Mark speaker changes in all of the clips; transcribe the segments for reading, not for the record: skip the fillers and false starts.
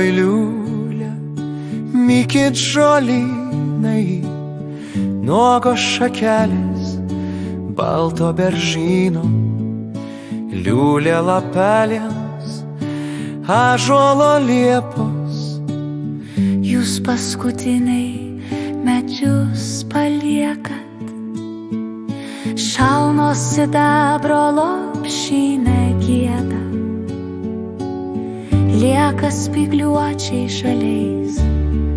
Speaker 1: Oi liūlia, mykit žolynai, nuogos šakelės balto beržyno, liūlė lapelėms ąžuolo liepos.
Speaker 2: Jūs paskutiniai medžius paliekat, šalnos sidabro lopšyne gieda, lieka spygliuočiai žaliais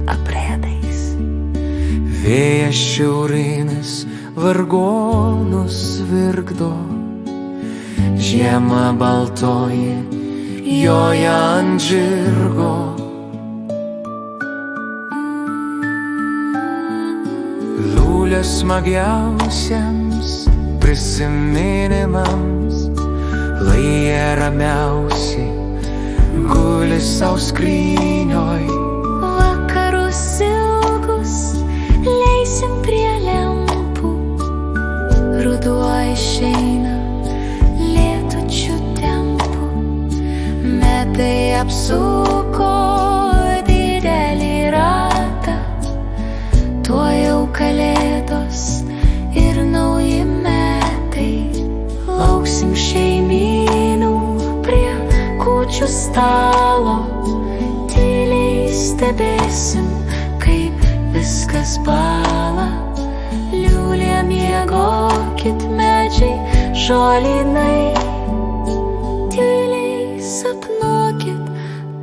Speaker 2: aprėdais.
Speaker 1: Vėjas šiaurinis vargonus virkdo, žiema baltoji joja ant žirgo. Liūlė smagiausiems prisiminimams, lai jie ramiausiai guli sau skrynioj.
Speaker 2: Vakarus ilgus leisim prie lempų, ruduo išeina lėtučių tempu, metai apsuko didelį ratą, tuojau kalėdos ir nauji metai. Lauksim šeimynų prie kūčių stalo, tyliai stebėsim, kaip viskas bąla. Liūlė miegokit, medžiai žolynai, tyliai sapnuokit,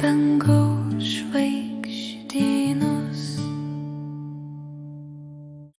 Speaker 2: dangus